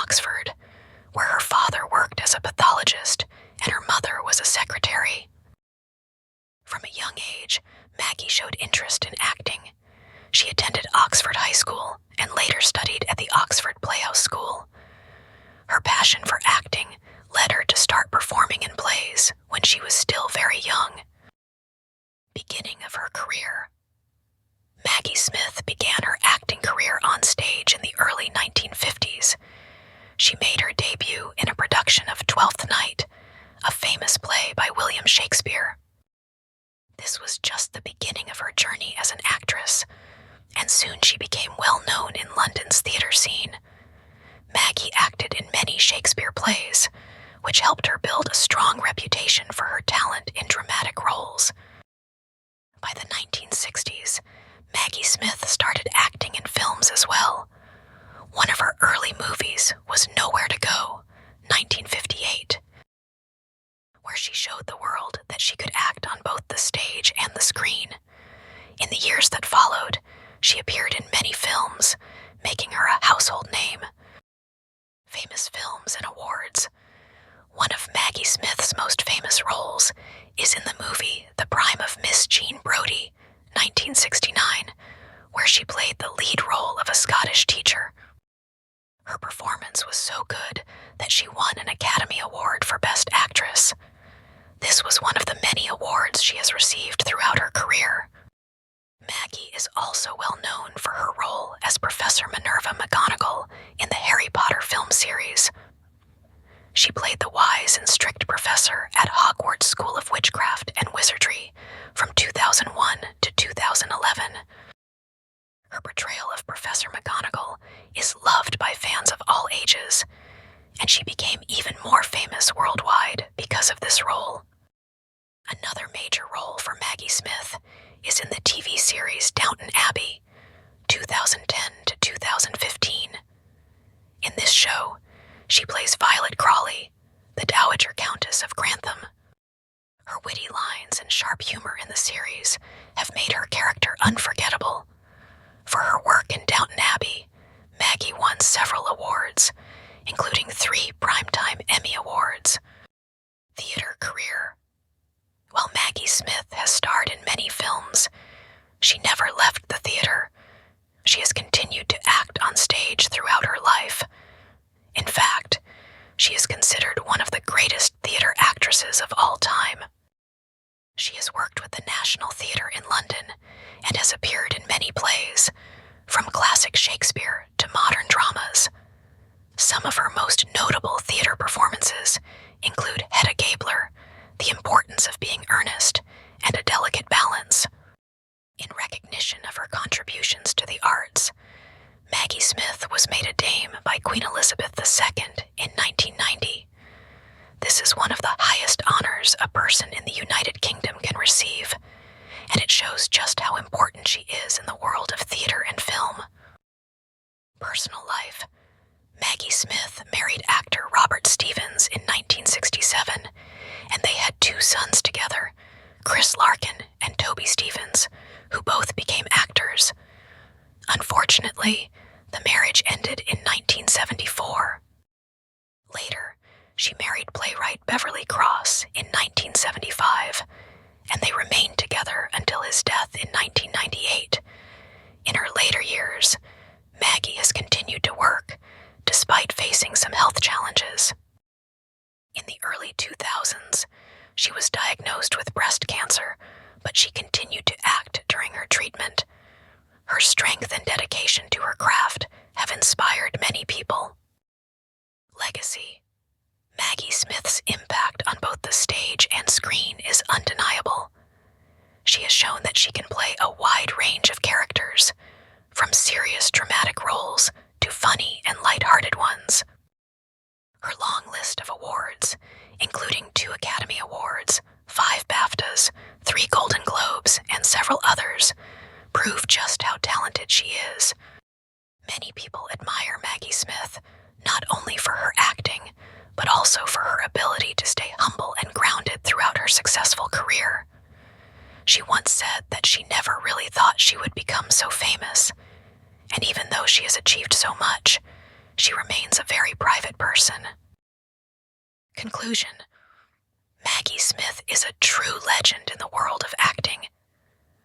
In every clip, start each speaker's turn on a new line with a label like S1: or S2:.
S1: Oxford, where her father worked as a pathologist and her mother was a secretary. From a young age, Maggie showed interest in acting. She attended Oxford High School and later studied at the Oxford Playhouse School. Her passion for acting led her to start performing in plays when she was still very young. Beginning of her career. Maggie Smith began her acting career on stage in the early 1950s. She made her debut in a production of Twelfth Night, a famous play by William Shakespeare. This was just the beginning of her journey as an actress, and soon she became well known in London's theater scene. Maggie acted in many Shakespeare plays, which helped her build a strong reputation for her talent in dramatic roles. By the 1960s, Maggie Smith started acting in films as well. One of her early movies was Nowhere to Go, 1958, where she showed the world that she could act on both the stage and the screen. In the years that followed, she appeared in many films, making her a household name. Famous films and awards. One of Maggie Smith's most famous roles is in the movie The Prime of Miss Jean Brodie, 1969, where she played the lead role of a Scottish teacher. Her performance was so good that she won an Academy Award for Best Actress. This was one of the many awards she has received throughout her career. Maggie is also well known for her role as Professor Minerva McGonagall in the Harry Potter film series. She played the wise and strict professor at Hogwarts School of Witchcraft and Wizardry from 2001 to 2011. Her portrayal of Professor McGonagall is loved by fans of all ages, and she became even more famous worldwide because of this role. Another major role for Maggie Smith is in the TV series Downton Abbey, 2010 to 2015. In this show, she plays Violet Crawley, the Dowager Countess of Grantham. Her witty lines and sharp humor in the series have made her character unforgettable. For her work in Downton Abbey, Maggie won several awards, including 3 Primetime Emmy Awards. Theater career. While Maggie Smith has starred in many films, she never left the theater. She has continued to act on stage throughout her life. In fact, she is considered one of the greatest theater actresses of all time. She has worked with the National Theatre in London and has appeared in many plays, from classic Shakespeare to modern dramas. Some of her most notable theater performances include Hedda Gabler, The Importance of Being Earnest, and A Delicate Balance. In recognition of her contributions to the arts, Maggie Smith was made a dame by Queen Elizabeth II in 1990. This is one of the highest honors a person in the United Kingdom can receive, and it shows just how important she is in the world of theater and film. Personal life. Maggie Smith married actor Robert Stevens in 1967, and they had 2 sons together, Chris Larkin and Toby Stevens, who both became actors. Unfortunately, the marriage ended in 1974. Later, she married playwright Beverly Cross in 1975, and they remained together until his death in 1998. In her later years, Maggie has continued to work, despite facing some health challenges. In the early 2000s, she was diagnosed with breast cancer, but she continued to act during her treatment. Her strength and dedication to her craft have inspired many people. Legacy. Maggie Smith's impact on both the stage and screen is undeniable. She has shown that she can play a wide range of characters, from serious dramatic roles to funny and lighthearted ones. Her long list of awards, including 2 Academy Awards, 5 BAFTAs, 3 Golden Globes, and several others, prove just how talented she is. Many people admire Maggie Smith, not only for her acting, but also for her ability to stay humble and grounded throughout her successful career. She once said that she never really thought she would become so famous, and even though she has achieved so much, she remains a very private person. Conclusion: Maggie Smith is a true legend in the world of acting.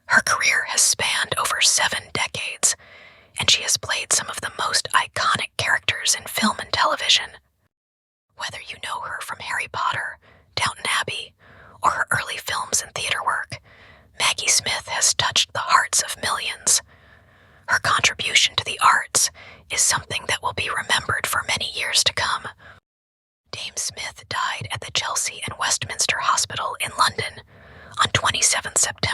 S1: Her career has spanned over 7 decades, and she has played some of the most iconic characters in film and television. Whether you know her from Harry Potter, Downton Abbey, or her early films and theater work, Maggie Smith has touched the hearts of millions. Her contribution to the arts is something that will be remembered for many years to come. Dame Smith died at the Chelsea and Westminster Hospital in London on 27 September